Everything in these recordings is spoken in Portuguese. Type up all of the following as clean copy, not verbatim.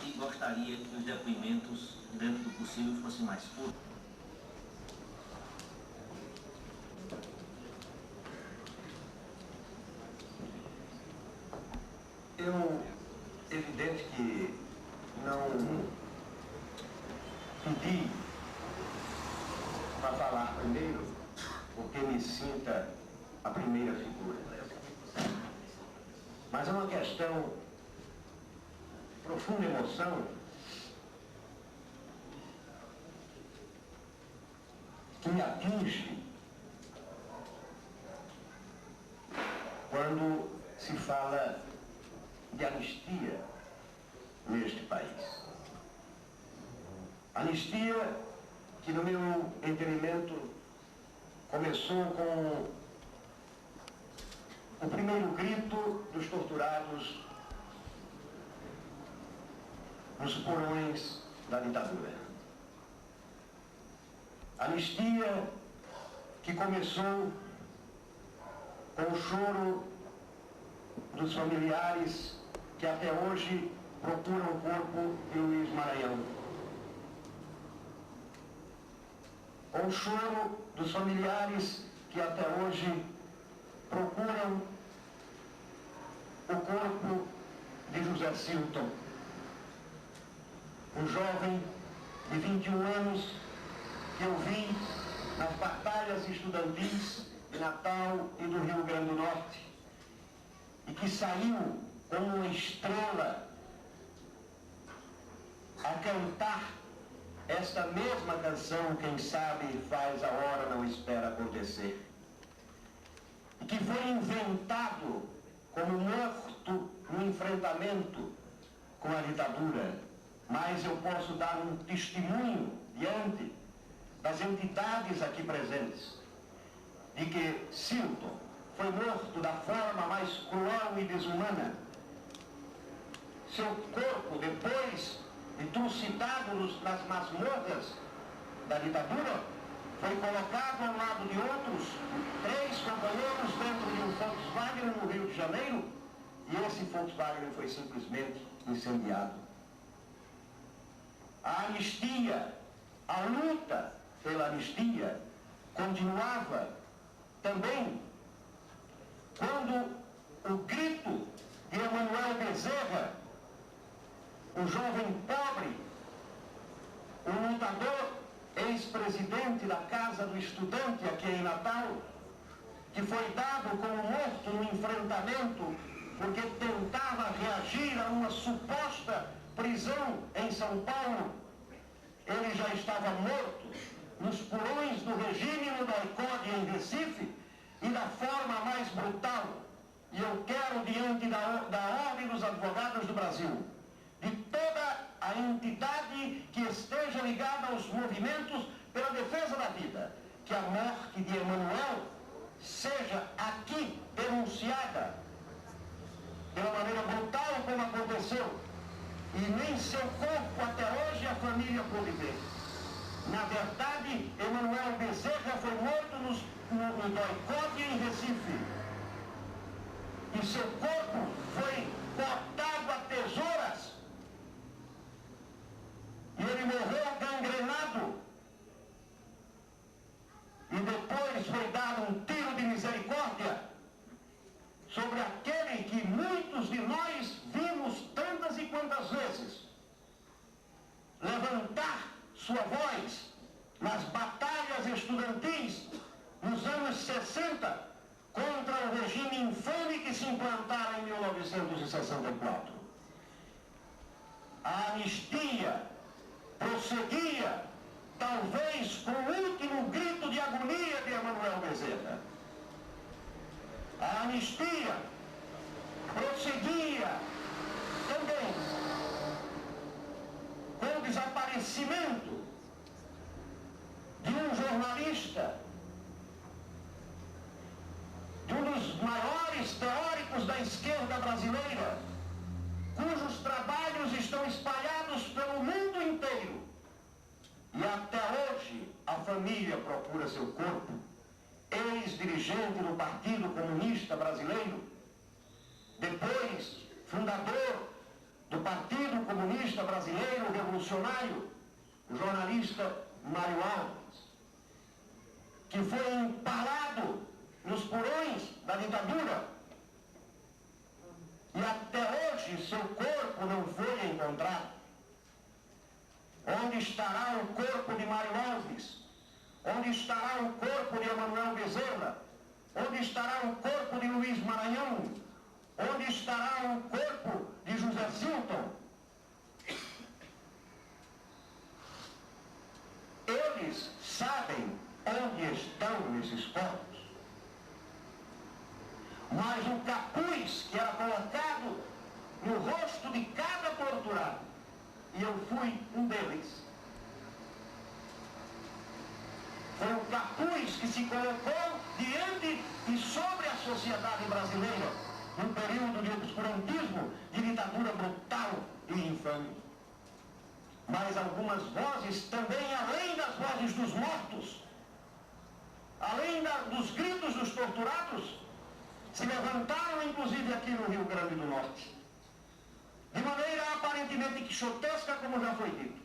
e gostaria que os depoimentos, dentro do possível, fossem mais curtos. Evidente que não pedi para falar primeiro, porque me sinta a primeira figura. Mas é uma questão de profunda emoção que me atinge quando se fala de anistia neste país. Anistia que, no meu entendimento, começou com o primeiro grito dos torturados nos porões da ditadura. Anistia que começou com o choro dos familiares que até hoje procuram o corpo de Luiz Maranhão. Com o choro dos familiares que até hoje procuram o corpo de José Silton, um jovem de 21 anos que eu vi nas batalhas estudantis de Natal e do Rio Grande do Norte e que saiu como uma estrela a cantar esta mesma canção, quem sabe faz a hora não espera acontecer, e que foi inventado como morto no enfrentamento com a ditadura. Mas eu posso dar um testemunho diante das entidades aqui presentes de que Silton foi morto da forma mais cruel e desumana. Seu corpo, depois de trucidado nas masmorras da ditadura, foi colocado ao lado de outros 3 companheiros dentro de um Volkswagen no Rio de Janeiro, e esse Volkswagen foi simplesmente incendiado. A anistia, a luta pela anistia, continuava também quando o grito de Emanuel Bezerra, um jovem pobre, um lutador, ex-presidente da Casa do Estudante aqui em Natal, que foi dado como morto no enfrentamento porque tentava reagir a uma suposta prisão em São Paulo. Ele já estava morto nos porões do regime no DOI-CODE em Recife, e da forma mais brutal. E eu quero, diante da Ordem dos Advogados do Brasil, de toda a entidade que esteja ligada aos movimentos pela defesa da vida, que a morte de Emanuel seja aqui denunciada pela maneira brutal como aconteceu, e nem seu corpo até hoje a família pôde ver. Na verdade, Emanuel Bezerra foi morto no DOI-CODE em Recife, e seu corpo foi cortado a tesouras, e ele morreu gangrenado, e depois foi dado um tiro de misericórdia sobre aquele que muitos de nós vimos tantas e quantas vezes levantar sua voz nas batalhas estudantis nos anos 60 contra o regime infame que se implantara em 1964. A anistia prosseguia, talvez com o último grito de agonia de Emanuel Bezerra. A anistia prosseguia também com o desaparecimento de um jornalista, de um dos maiores teóricos da esquerda brasileira, cujos trabalhos estão espalhados pelo mundo inteiro. E até hoje a família procura seu corpo. Ex-dirigente do Partido Comunista Brasileiro, depois fundador do Partido Comunista Brasileiro Revolucionário, o jornalista Mário Alves, que foi empalado nos porões da ditadura e até hoje seu corpo não foi encontrado. Onde estará o corpo de Mário Alves? Onde estará o corpo de Emanuel Bezerra? Onde estará o corpo de Luiz Maranhão? Onde estará o corpo de José Silton? Eles sabem onde estão esses corpos. Mas o capuz que era colocado no rosto de cada torturado, e eu fui um deles, foi o capuz que se colocou diante e sobre a sociedade brasileira num período de obscurantismo, de ditadura brutal e infame. Mas algumas vozes também, além das vozes dos mortos, além dos gritos dos torturados, se levantaram inclusive aqui no Rio Grande do Norte, de maneira aparentemente quixotesca, como já foi dito.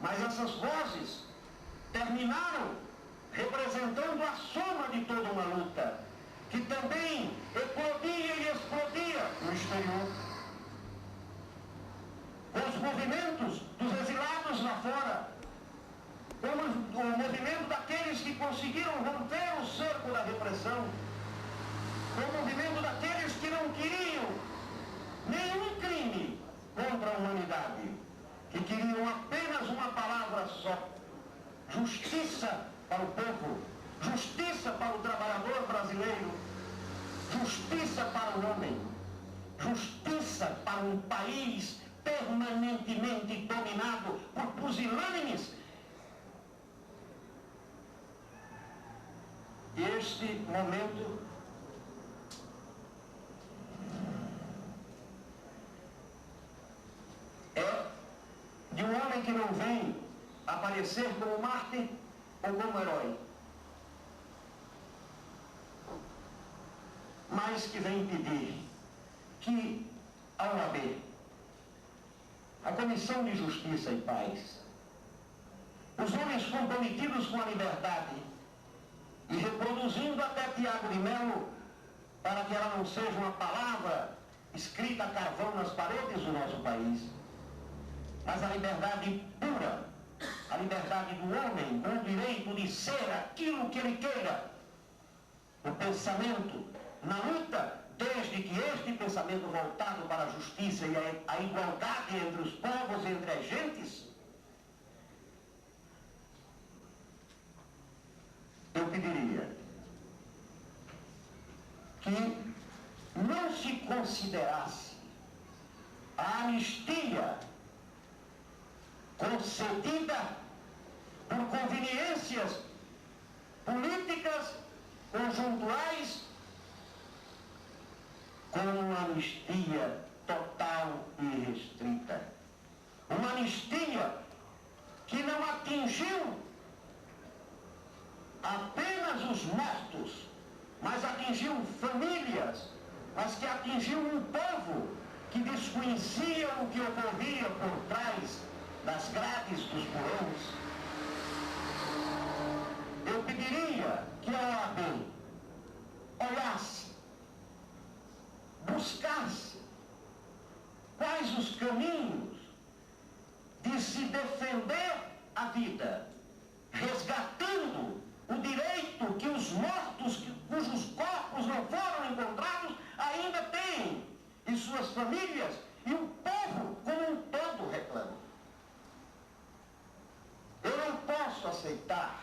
Mas essas vozes terminaram representando a soma de toda uma luta, que também eclodia e explodia no exterior. Com os movimentos dos exilados lá fora, como o movimento daqueles que conseguiram romper o cerco da repressão, com o movimento daqueles que não queriam nenhum crime contra a humanidade, que queriam apenas uma palavra só: justiça para o povo, justiça para o trabalhador brasileiro, justiça para o homem, justiça para um país permanentemente dominado por pusilânimes. Este momento é de um homem que não vem aparecer como mártir ou como herói, mas que vem pedir que a OAB, a Comissão de Justiça e Paz, os homens comprometidos com a liberdade e reproduzindo até Tiago de Mello, para que ela não seja uma palavra escrita a carvão nas paredes do nosso país, mas a liberdade pura, a liberdade do homem com o direito de ser aquilo que ele queira, o pensamento na luta, desde que este pensamento voltado para a justiça e a igualdade entre os povos, entre as gentes, eu pediria que não se considerasse a anistia concedida por conveniências políticas conjunturais como uma anistia total e restrita. Uma anistia que não atingiu apenas os mortos, mas atingiu famílias, mas que atingiu um povo que desconhecia o que ocorria por trás das grades dos porões. Eu pediria que a OAB olhasse, buscasse quais os caminhos de se defender a vida, resgatando o direito que os mortos, cujos corpos não foram encontrados, ainda têm, e suas famílias, e o povo como um todo reclama. Eu não posso aceitar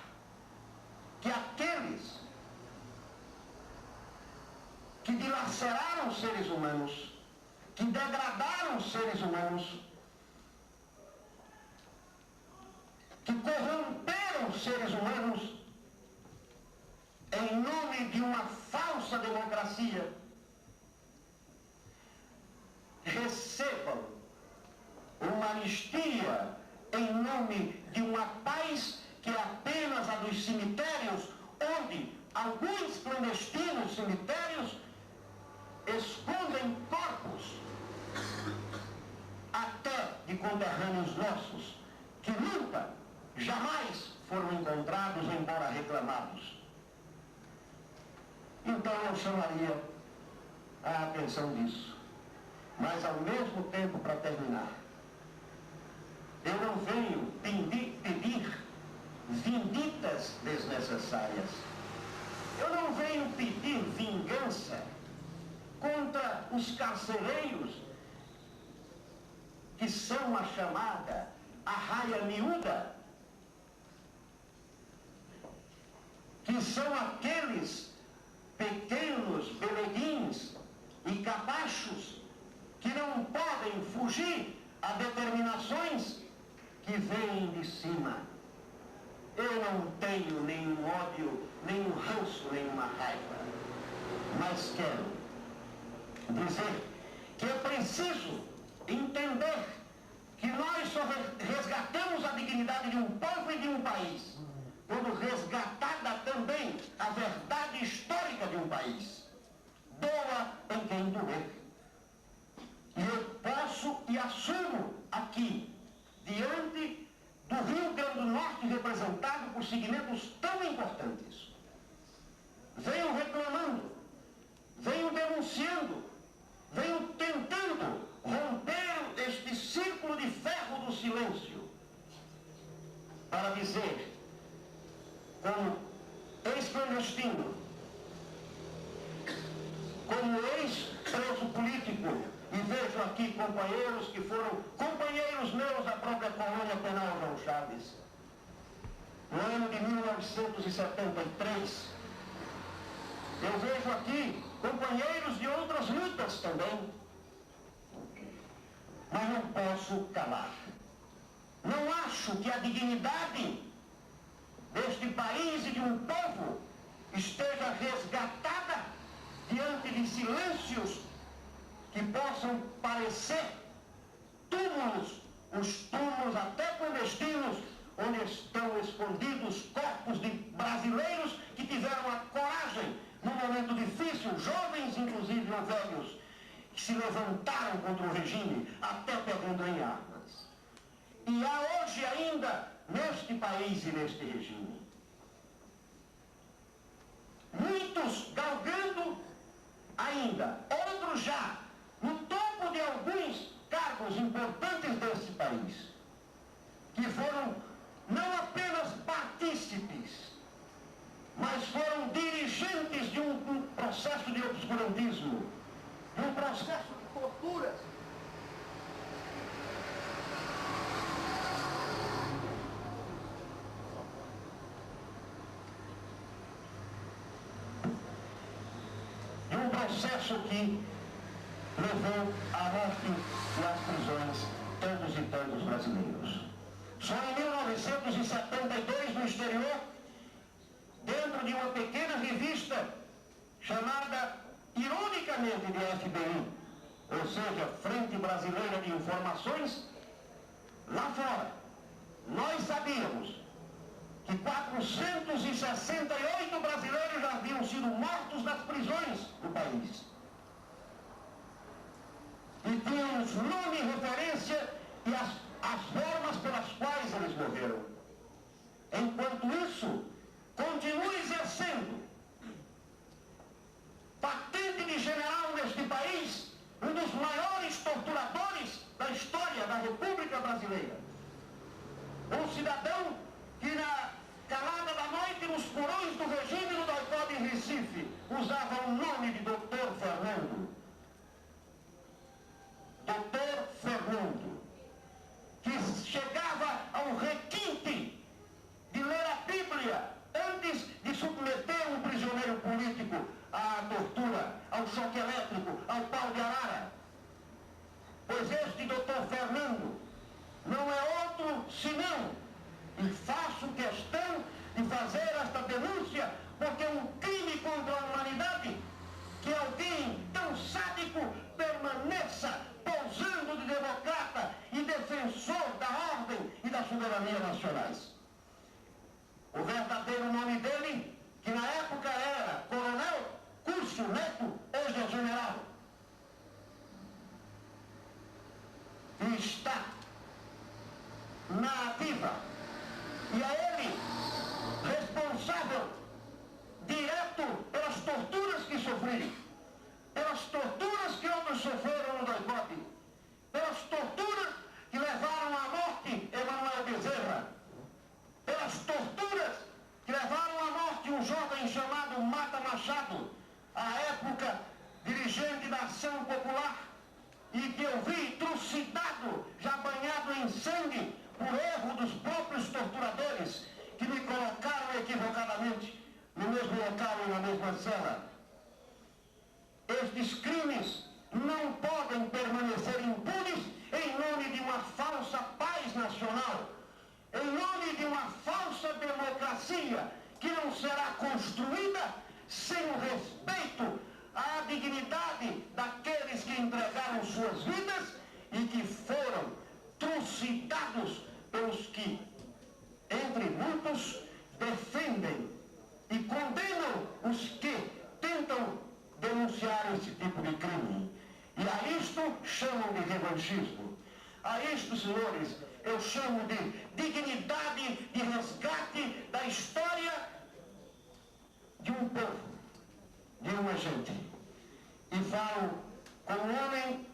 que aqueles que dilaceraram seres humanos, que degradaram seres humanos, que corromperam seres humanos em nome de uma falsa democracia, recebam uma anistia em nome de uma paz que é apenas a dos cemitérios, onde alguns clandestinos cemitérios escondem corpos até de conterrâneos nossos, que nunca, jamais foram encontrados, embora reclamados. Então eu chamaria a atenção disso. Mas ao mesmo tempo, para terminar, eu não venho pedir vinditas desnecessárias. Eu não venho pedir vingança contra os carcereiros, que são a chamada arraia miúda, que são aqueles pequenos beleguins e capachos que não podem fugir a determinações que vêm de cima. Eu não tenho nenhum ódio, nenhum ranço, nenhuma raiva, mas quero dizer que é preciso entender que nós só resgatamos a dignidade de um povo e de um país quando resgatada também a verdade histórica de um país. Doa em quem doer. E eu posso e assumo aqui, diante do Rio Grande do Norte, representado por segmentos tão importantes, venho reclamando, venho denunciando, venho tentando romper este círculo de ferro do silêncio para dizer, como ex-clandestino, como ex-preso político, e vejo aqui companheiros que foram companheiros meus da própria colônia penal João Chaves. No ano de 1973, eu vejo aqui companheiros de outras lutas também. Mas não posso calar. Não acho que a dignidade deste país e de um povo esteja resgatada diante de silêncios que possam parecer túmulos, os túmulos até clandestinos, onde estão escondidos corpos de brasileiros que tiveram a coragem, num momento difícil, jovens inclusive ou velhos, que se levantaram contra o regime, até pegando em armas. E há hoje ainda, neste país e neste regime, muitos galgando ainda, outros já, no topo de alguns cargos importantes desse país, que foram não apenas partícipes, mas foram dirigentes de um processo de obscurantismo, de um processo de torturas. De um processo que levou à morte e às prisões tantos e tantos brasileiros. Só em 1972, no exterior, dentro de uma pequena revista chamada, ironicamente, de FBI, ou seja, Frente Brasileira de Informações, lá fora, nós sabíamos que 468 brasileiros já haviam sido mortos nas prisões do país. E tínhamos nome e referência e as formas pelas quais eles morreram. Enquanto isso, continua exercendo patente de general neste país, um dos maiores torturadores da história da República Brasileira. Um cidadão que na calada da noite, nos porões do regime no DOI-CODE em Recife, usava o nome de Dr. Fernando. Dr. Fernando, que chegava ao requinte de ler a Bíblia antes de submeter um prisioneiro político à tortura, ao choque elétrico, ao pau de arara. Pois este Dr. Fernando não é outro senão, e faço questão de fazer esta denúncia, porque é um crime contra a humanidade que alguém tão sádico permaneça pousando de democrata e defensor da ordem e da soberania nacionais. O verdadeiro nome dele, que na época era Coronel Curcio Neto, hoje é general, sofri, pelas torturas que outros sofreram no doicote, pelas torturas que levaram à morte Emanuel Bezerra, pelas torturas que levaram à morte um jovem chamado Mata Machado, à época dirigente da Ação Popular, e que eu vi trucidado, já banhado em sangue, por erro dos próprios torturadores, que me colocaram equivocadamente no mesmo local e na mesma cela. Estes crimes não podem permanecer impunes em nome de uma falsa paz nacional, em nome de uma falsa democracia que não será construída sem o respeito à dignidade daqueles que entregaram suas vidas e que foram trucidados pelos que, entre muitos, defendem e condenam os que tentam denunciar esse tipo de crime. E a isto chamam de revanchismo. A isto, senhores, eu chamo de dignidade, de resgate da história de um povo, de uma gente. E falo como um homem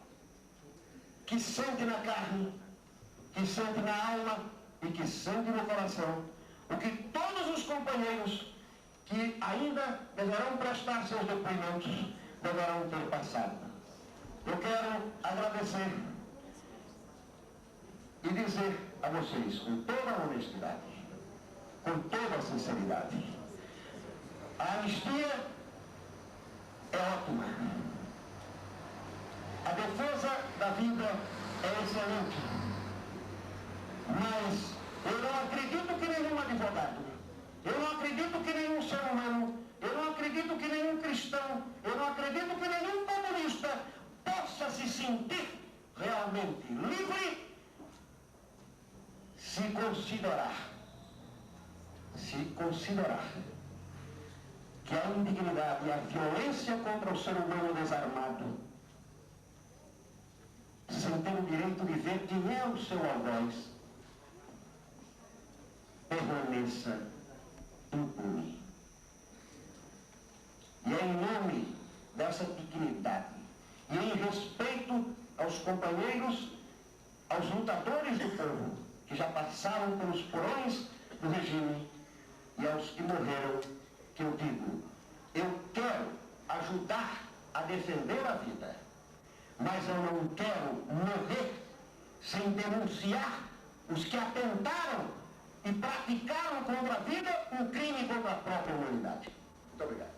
que sente na carne, que sente na alma e que sente no coração o que todos os companheiros que ainda deverão prestar seus depoimentos deverão ter passado. Eu quero agradecer e dizer a vocês, com toda a honestidade, com toda a sinceridade, a anistia é ótima. A defesa da vida é excelente. Mas eu não acredito que nenhum advogado, eu não acredito que nenhum ser humano, eu não acredito que nenhum cristão, eu não acredito que nenhum comunista possa se sentir realmente livre se considerar que a indignidade e a violência contra o ser humano desarmado, sem ter o direito de ver quem é o seu algoz, permaneça impune. E é em nome dessa dignidade e em respeito aos companheiros, aos lutadores do povo que já passaram pelos porões do regime e aos que morreram, que eu digo, eu quero ajudar a defender a vida, mas eu não quero morrer sem denunciar os que atentaram e praticaram contra a vida um crime contra a própria humanidade. Muito obrigado.